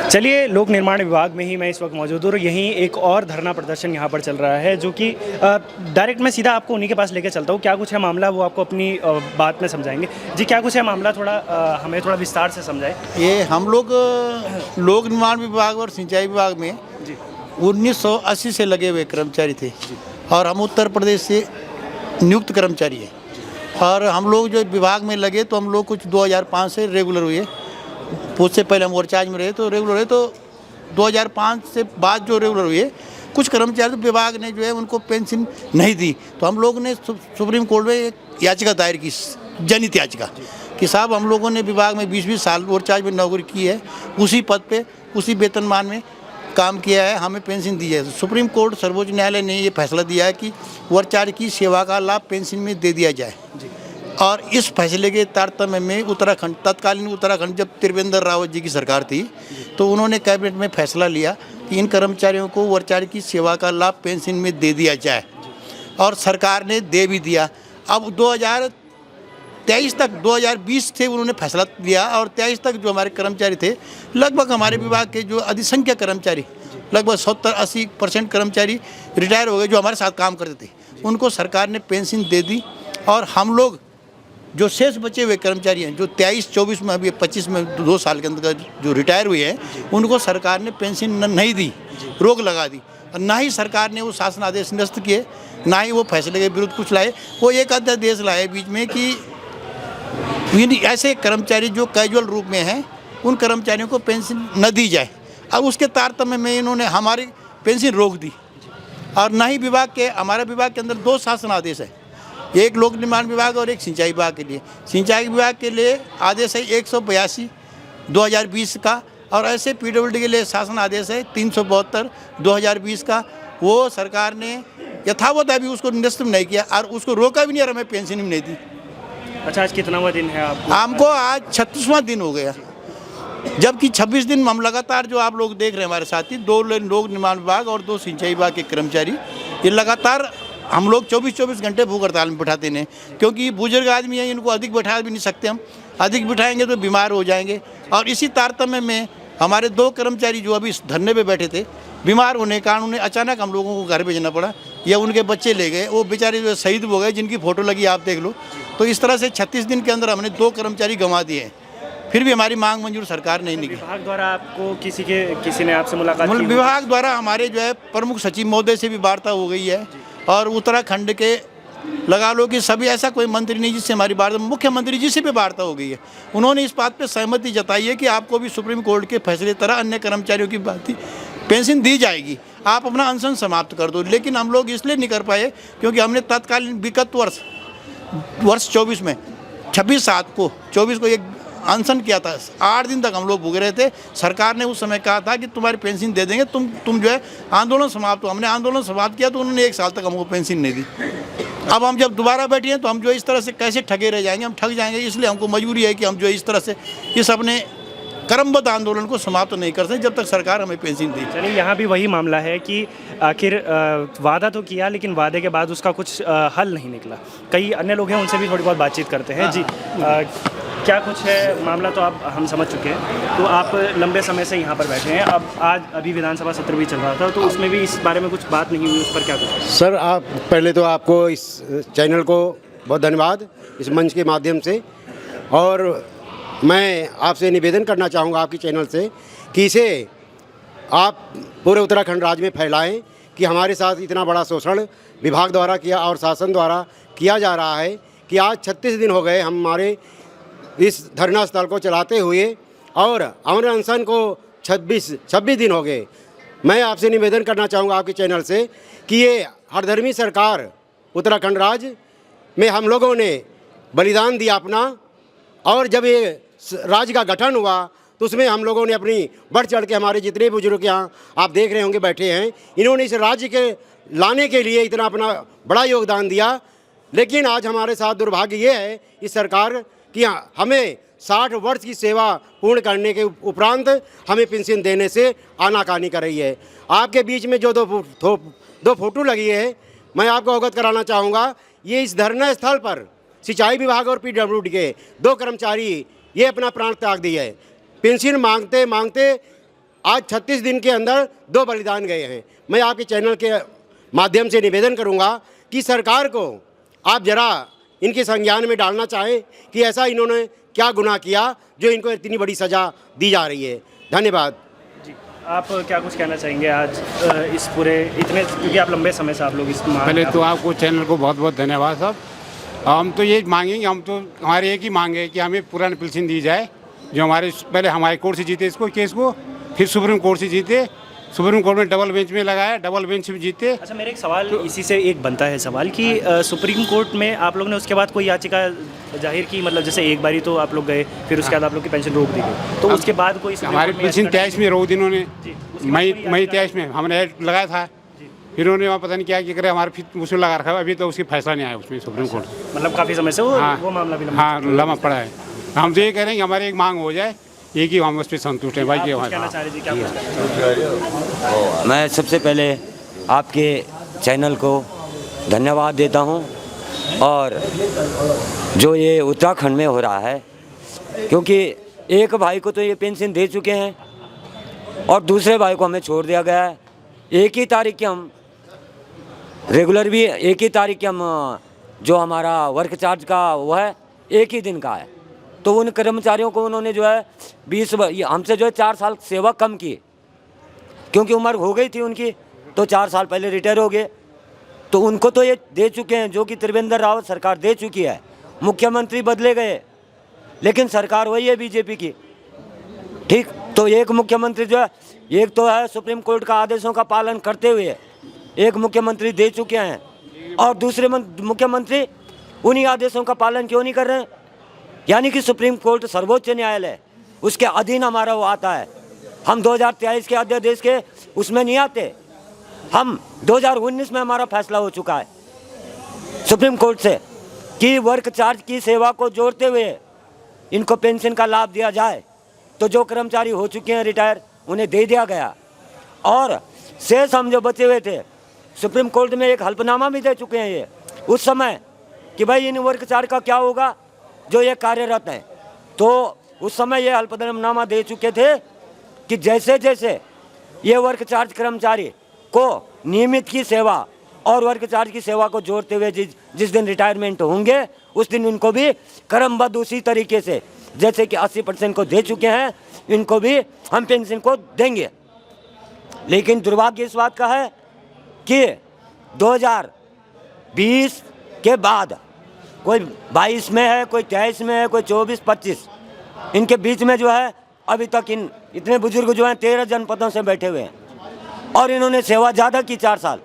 चलिए, लोक निर्माण विभाग में ही मैं इस वक्त मौजूद हूँ और यहीं एक और धरना प्रदर्शन यहाँ पर चल रहा है, जो कि डायरेक्ट मैं सीधा आपको उन्हीं के पास लेकर चलता हूँ। क्या कुछ है मामला, वो आपको अपनी बात में समझाएंगे। जी, क्या कुछ है मामला, थोड़ा हमें थोड़ा विस्तार से समझाएं। ये हम लोग लोक निर्माण विभाग और सिंचाई विभाग में जी 1980 से लगे हुए कर्मचारी थे और हम उत्तर प्रदेश से नियुक्त कर्मचारी हैं। और हम लोग जो विभाग में लगे तो हम लोग कुछ 2005 से रेगुलर हुए। उससे पहले हम ओवरचार्ज में रहे तो रेगुलर हुए, तो 2005 से बाद जो रेगुलर हुए कुछ कर्मचारी तो विभाग ने जो है उनको पेंशन नहीं दी, तो हम लोगों ने सुप्रीम कोर्ट में एक याचिका दायर की, जनहित याचिका, कि साहब हम लोगों ने विभाग में 20-20 साल ओवरचार्ज में नौकरी की है, उसी पद पे उसी वेतनमान में काम किया है, हमें पेंशन दी है। तो सुप्रीम कोर्ट सर्वोच्च न्यायालय ने ये फैसला दिया है कि ओवरचार्ज की सेवा का लाभ पेंशन में दे दिया जाए। और इस फैसले के तारतम्य में उत्तराखंड, तत्कालीन उत्तराखंड जब त्रिवेंद्र रावत जी की सरकार थी, तो उन्होंने कैबिनेट में फैसला लिया कि इन कर्मचारियों को ओवरचार्ज की सेवा का लाभ पेंशन में दे दिया जाए, और सरकार ने दे भी दिया। अब 2023 तक, 2020 से उन्होंने फैसला लिया और 23 तक जो हमारे कर्मचारी थे, लगभग हमारे विभाग के जो अधिसंख्यक कर्मचारी, लगभग 70-80% कर्मचारी रिटायर हो गए जो हमारे साथ काम करते थे, उनको सरकार ने पेंशन दे दी। और हम लोग जो शेष बचे हुए कर्मचारी हैं, जो 23-24 में, अभी 25 में 2 साल के अंदर जो रिटायर हुए हैं, उनको सरकार ने पेंशन नहीं दी, रोक लगा दी। और ना ही सरकार ने वो शासन आदेश निरस्त किए, ना ही वो फैसले के विरुद्ध कुछ लाए। वो एक अध्यादेश लाए बीच में कि ऐसे कर्मचारी जो कैजुअल रूप में हैं, उन कर्मचारियों को पेंशन न दी जाए। अब उसके तारतम्य में इन्होंने हमारी पेंशन रोक दी। और ना ही विभाग के, हमारे विभाग के अंदर 2 शासन आदेश है, एक लोक निर्माण विभाग और एक सिंचाई विभाग के लिए। सिंचाई विभाग के लिए आदेश है 182/2020 का, और ऐसे पीडब्ल्यूडी के लिए शासन आदेश है 372/2020 का। वो सरकार ने यथावत अभी उसको निरस्त नहीं किया और उसको रोका भी नहीं और हमें पेंशन भी नहीं दी। अच्छा, आज कितनावां दिन है आपको? हमको आज 36वां दिन हो गया, जबकि 26 दिन हम लगातार, जो आप लोग देख रहे हैं हमारे साथी, 2 लोक निर्माण विभाग और 2 सिंचाई विभाग के कर्मचारी, ये लगातार हम लोग 24-24 घंटे भूख हड़ताल में बैठाते हैं, क्योंकि बुजुर्ग आदमी हैं, इनको अधिक बैठा भी नहीं सकते हम, अधिक बिठाएंगे तो बीमार हो जाएंगे। और इसी तारतम्य में हमारे 2 कर्मचारी जो अभी धरने पे बैठे थे, बीमार होने के कारण उन्हें अचानक हम लोगों को घर भेजना पड़ा, या उनके बच्चे ले गए, वो बेचारे जो शहीद हो गए, जिनकी फ़ोटो लगी आप देख लो। तो इस तरह से 36 दिन के अंदर हमने 2 कर्मचारी गंवा दिए हैं, फिर भी हमारी मांग मंजूर सरकार नहीं की। विभाग द्वारा आपको किसी ने आपसे मुलाकात की? विभाग द्वारा हमारे जो है प्रमुख सचिव महोदय से भी वार्ता हो गई है, और उत्तराखंड के लगा लो कि सभी, ऐसा कोई मंत्री नहीं जिससे हमारी वार्ता, मुख्यमंत्री जी से भी वार्ता हो गई है। उन्होंने इस बात पे सहमति जताई है कि आपको भी सुप्रीम कोर्ट के फैसले तरह अन्य कर्मचारियों की बात पेंशन दी जाएगी, आप अपना अनशन समाप्त कर दो। लेकिन हम लोग इसलिए नहीं कर पाए क्योंकि हमने तत्कालीन विगत वर्ष 24 में 26/7 को 24 को एक अनशन किया था। 8 दिन तक हम लोग भूखे रहे थे। सरकार ने उस समय कहा था कि तुम्हारी पेंशन दे देंगे, तुम जो है आंदोलन समाप्त हो। हमने आंदोलन समाप्त किया तो उन्होंने 1 साल तक हमको पेंशन नहीं दी। अब हम जब दोबारा बैठे हैं तो हम जो इस तरह से कैसे ठगे रह जाएंगे, हम ठग जाएंगे। इसलिए हमको मजबूरी है कि हम जो इस तरह से इस अपने क्रमबद्ध आंदोलन को समाप्त नहीं कर सकते जब तक सरकार हमें पेंशन दी। चलिए, यहाँ भी वही मामला है कि आखिर वादा तो किया, लेकिन वादे के बाद उसका कुछ हल नहीं निकला। कई अन्य लोग हैं, उनसे भी थोड़ी बहुत बातचीत करते हैं। जी, क्या कुछ है मामला, तो आप हम समझ चुके हैं। तो आप लंबे समय से यहाँ पर बैठे हैं, अब अभी विधानसभा सत्र भी चल रहा था, तो उसमें भी इस बारे में कुछ बात नहीं हुई, उस पर क्या कुछ? सर, आप पहले तो आपको इस चैनल को बहुत धन्यवाद, इस मंच के माध्यम से। और मैं आपसे निवेदन करना चाहूँगा आपकी चैनल से कि इसे आप पूरे उत्तराखंड राज्य में फैलाएं कि हमारे साथ इतना बड़ा शोषण विभाग द्वारा किया और शासन द्वारा किया जा रहा है कि आज 36 दिन हो गए हमारे इस धरना स्थल को चलाते हुए, और अमर अनशन को 26 दिन हो गए। मैं आपसे निवेदन करना चाहूँगा आपके चैनल से कि ये हरधर्मी सरकार उत्तराखंड राज्य में हम लोगों ने बलिदान दिया अपना, और जब ये राज्य का गठन हुआ तो उसमें हम लोगों ने अपनी बढ़ चढ़ के, हमारे जितने बुजुर्ग यहाँ आप देख रहे होंगे बैठे हैं, इन्होंने इस राज्य के लाने के लिए इतना अपना बड़ा योगदान दिया। लेकिन आज हमारे साथ दुर्भाग्य ये है इस सरकार कि हमें 60 वर्ष की सेवा पूर्ण करने के उपरांत हमें पेंशन देने से आनाकानी कर रही है। आपके बीच में जो दो फोटो लगी है, मैं आपको अवगत कराना चाहूँगा, ये इस धरना स्थल पर सिंचाई विभाग और पीडब्ल्यूडी के 2 कर्मचारी ये अपना प्राण त्याग दिए है। पेंशन मांगते मांगते आज 36 दिन के अंदर 2 बलिदान गए हैं। मैं आपके चैनल के माध्यम से निवेदन करूंगा कि सरकार को आप जरा इनके संज्ञान में डालना चाहें कि ऐसा इन्होंने क्या गुनाह किया जो इनको इतनी बड़ी सज़ा दी जा रही है। धन्यवाद। जी, आप क्या कुछ कहना चाहेंगे आज इस पूरे इतने, क्योंकि आप लंबे समय से आप लोग इस पहले तो आपको चैनल को बहुत बहुत धन्यवाद साहब। हम तो ये मांगेंगे, हम तो हमारी एक ही मांग है कि हमें पुरानी पेंशन दी जाए जो हमारे पहले हमारे कोर्ट से जीते इसको केस को, फिर सुप्रीम कोर्ट से जीते, सुप्रीम कोर्ट में डबल बेंच में लगाया, डबल बेंच में जीते। अच्छा, मेरा एक सवाल इसी से एक बनता है सवाल कि सुप्रीम कोर्ट में आप लोग ने उसके बाद कोई याचिका जाहिर की, मतलब जैसे एक बारी तो आप लोग गए, फिर उसके बाद आप लोग की पेंशन रोक दी गई, तो उसके बाद कोई हमारी पेंशन 23 में रोक दी इन्होंने, मई 23 में हमने ऐड लगाया था, फिर उन्होंने वहाँ पता नहीं क्या करे हमारे फिर उसमें लगा रखा है, अभी तो उसकी फैसला नहीं आया उसमें सुप्रीम कोर्ट। मतलब काफ़ी समय से वो मामला भी लंबा पड़ा है। हम तो ये कह रहे हैं कि हमारी एक मांग हो जाए, एक ही हम उस पर संतुष्ट हैं भाई। मैं सबसे पहले आपके चैनल को धन्यवाद देता हूं, और जो ये उत्तराखंड में हो रहा है, क्योंकि एक भाई को तो ये पेंशन दे चुके हैं और दूसरे भाई को हमें छोड़ दिया गया है। एक ही तारीख के हम रेगुलर भी, एक ही तारीख के हम जो हमारा वर्क चार्ज का वो है एक ही दिन का है, तो उन कर्मचारियों को उन्होंने जो है 20 हमसे जो है 4 साल सेवा कम की, क्योंकि उम्र हो गई थी उनकी, तो 4 साल पहले रिटायर हो गए, तो उनको तो ये दे चुके हैं जो कि त्रिवेंद्र रावत सरकार दे चुकी है। मुख्यमंत्री बदले गए लेकिन सरकार वही है बीजेपी की, ठीक। तो एक मुख्यमंत्री जो है, एक तो है सुप्रीम कोर्ट का आदेशों का पालन करते हुए एक मुख्यमंत्री दे चुके हैं, और दूसरे मुख्यमंत्री उन्हीं आदेशों का पालन क्यों नहीं कर रहे हैं? यानी कि सुप्रीम कोर्ट सर्वोच्च न्यायालय, उसके अधीन हमारा वो आता है। हम 2023 के अध्यादेश के उसमें नहीं आते, हम 2019 में हमारा फैसला हो चुका है सुप्रीम कोर्ट से कि वर्क चार्ज की सेवा को जोड़ते हुए इनको पेंशन का लाभ दिया जाए। तो जो कर्मचारी हो चुके हैं रिटायर, उन्हें दे दिया गया, और शेष हम जो बचे हुए थे सुप्रीम कोर्ट में एक हल्फनामा भी दे चुके हैं ये उस समय कि भाई इन वर्क चार्ज का क्या होगा जो ये कार्यरत हैं। तो उस समय ये हल्फनामा दे चुके थे कि जैसे जैसे ये वर्क चार्ज कर्मचारी को नियमित की सेवा और वर्क चार्ज की सेवा को जोड़ते हुए जिस दिन रिटायरमेंट होंगे उस दिन इनको भी क्रमबद्ध उसी तरीके से जैसे कि 80% को दे चुके हैं, इनको भी हम पेंशन को देंगे। लेकिन दुर्भाग्य इस बात का है कि 2020 के बाद कोई 22 में है, कोई 23 में है, कोई 24-25, इनके बीच में जो है अभी तक इतने बुजुर्ग जो हैं 13 जनपदों से बैठे हुए हैं और इन्होंने सेवा ज़्यादा की 4 साल,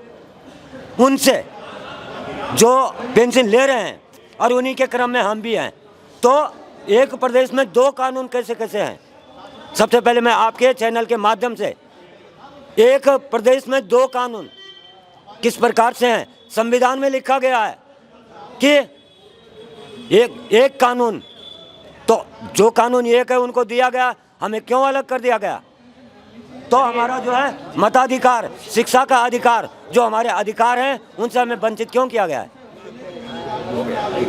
उनसे जो पेंशन ले रहे हैं और उन्हीं के क्रम में हम भी हैं। तो एक प्रदेश में 2 कानून कैसे कैसे हैं? सबसे पहले मैं आपके चैनल के माध्यम से, एक प्रदेश में 2 कानून किस प्रकार से हैं? संविधान में लिखा गया है कि एक कानून, तो जो कानून एक है उनको दिया गया, हमें क्यों अलग कर दिया गया? तो हमारा जो है मताधिकार, शिक्षा का अधिकार, जो हमारे अधिकार हैं उनसे हमें वंचित क्यों किया गया है?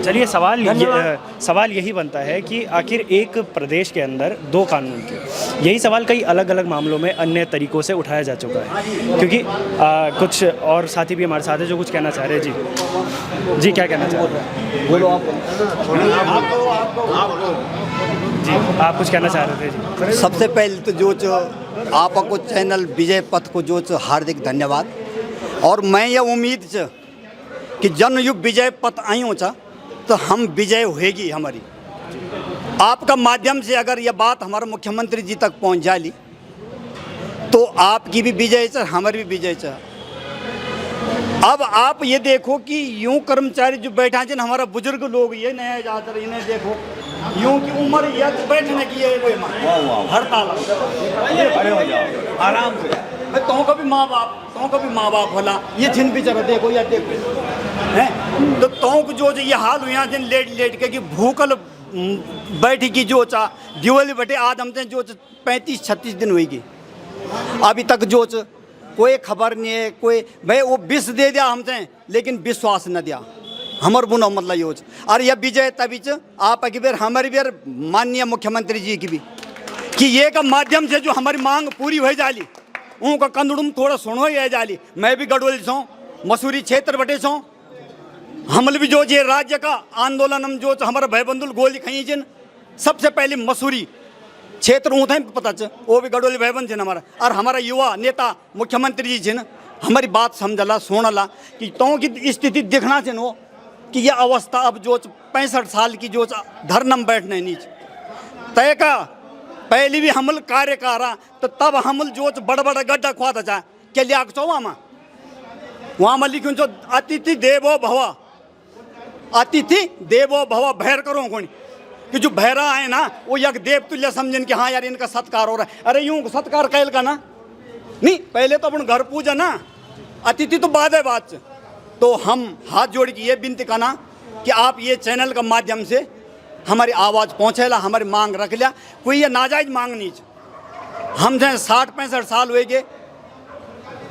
चलिए, सवाल यही बनता है कि आखिर एक प्रदेश के अंदर 2 कानून थे। यही सवाल कई अलग अलग मामलों में अन्य तरीकों से उठाया जा चुका है, क्योंकि कुछ और साथी भी हमारे साथ हैं जो कुछ कहना चाह रहे हैं। जी क्या कहना चाह रहे हैं? बोलो आप। जी आप कुछ कहना चाह रहे थे? जी सबसे पहले तो जो आपको चैनल विजय पथ को जो हार्दिक धन्यवाद, और मैं ये उम्मीद छ कि जन युग विजय पथ आयो चा तो हम विजय होएगी हमारी। आपका माध्यम से अगर यह बात हमारे मुख्यमंत्री जी तक पहुंच जाली तो आपकी भी विजय चा, हमारी भी विजय चा। अब आप ये देखो कि यूं कर्मचारी जो बैठा जिन हमारा बुजुर्ग लोग ये नया ज़्यादातर इन्हें देखो यूं की उम्र या तो बैठने की है हड़ताल आराम से तो का भी माँ बाप होला ये जिन बेचारा देखो या देखो हैं तो जो ये हाल हुआ जिन लेट के कि भूखल बैठी की जो चा दिवाली बटे आज हमसे जो 35-36 दिन हुई अभी तक जो कोई खबर नहीं है, कोई भाई वो विष दे दिया हमसे लेकिन विश्वास न दिया हमार बुना मतलब योज। और यह विजय तभी आप की बेर हमारी बेर माननीय मुख्यमंत्री जी की भी कि ये का माध्यम से जो हमारी मांग पूरी हो जाली उनका कंदड़ुम थोड़ा सुनो ही जाली। मैं भी गढ़वाल छो, मसूरी क्षेत्र बटे छो, हमल भी जो ये राज्य का आंदोलन हम जो हमारा भाईबंधुल गोली खई जिन सबसे पहले मसूरी क्षेत्र ऊँ पता च वो भी गढ़वाली भाईबंध जिन हमारा। और हमारा युवा नेता मुख्यमंत्री जी जिन हमारी बात समझला सुनला कि तो की स्थिति देखना चाहिए वो कि ये अवस्था अब जो 65 साल की जो धरनम बैठने नीचे तय का पहले भी हमल कार्य करा तो तब हमल जो बड़ बड़ा गड्ढा खुआ था क्या लिया चो वहाँ में लिखूँ जो अतिथि देवो भव, अतिथि देवो भव भैर करो कौन कि जो भैरा है ना वो यक देव तुल्य समझन कि हाँ यार इनका सत्कार हो रहा है। अरे यूं सत्कार कैल का ना नहीं, पहले तो अपन घर पूजा ना, अतिथि तो बाद है बात। तो हम हाथ जोड़ के ये विनती करना कि आप ये चैनल का माध्यम से हमारी आवाज़ पहुँचेला, हमारी मांग रख लिया। कोई ये नाजायज मांग नहीं हम जो 60-65 साल हुए गए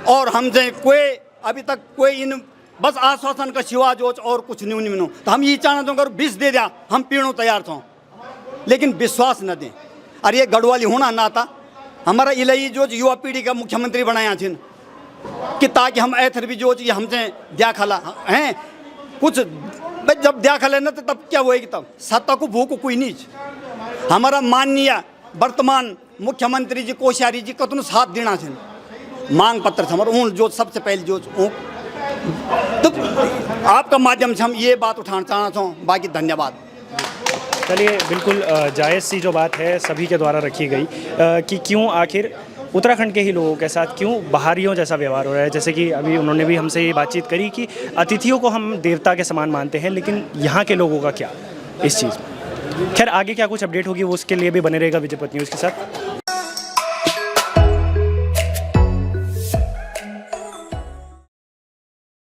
और हम जो कोई अभी तक कोई इन बस आश्वासन का सिवा जो और कुछ नहीं मिनो। तो हम ये चाहना तो अगर 20 दे दिया हम पीणों तैयार थो, लेकिन विश्वास न दें। और ये गढ़वाली होना ना था हमारा इलाही जो युवा पीढ़ी का मुख्यमंत्री बनाया छिन कि ताकि हम ऐथर भी जो हमसे द्याखला हैं कुछ जब द्याखल है ना तो तब क्या होएगी, तब सत्ता को भूख कोई नहीं। हमारा माननीय वर्तमान मुख्यमंत्री जी कोश्यारी जी कतनु साथ देना छिन मांग पत्र से हमारा जो सबसे पहले जो तो आपका माध्यम से हम ये बात उठाना चाहना चाहूँ। बाकी धन्यवाद। चलिए, बिल्कुल जायज़ सी जो बात है सभी के द्वारा रखी गई कि क्यों आखिर उत्तराखंड के ही लोगों के साथ क्यों बाहरियों जैसा व्यवहार हो रहा है। जैसे कि अभी उन्होंने भी हमसे ये बातचीत करी कि अतिथियों को हम देवता के समान मानते हैं, लेकिन यहाँ के लोगों का क्या इस चीज़ में। खैर आगे क्या कुछ अपडेट होगी वो उसके लिए भी बने रहेगा विजय पथ न्यूज़ के साथ।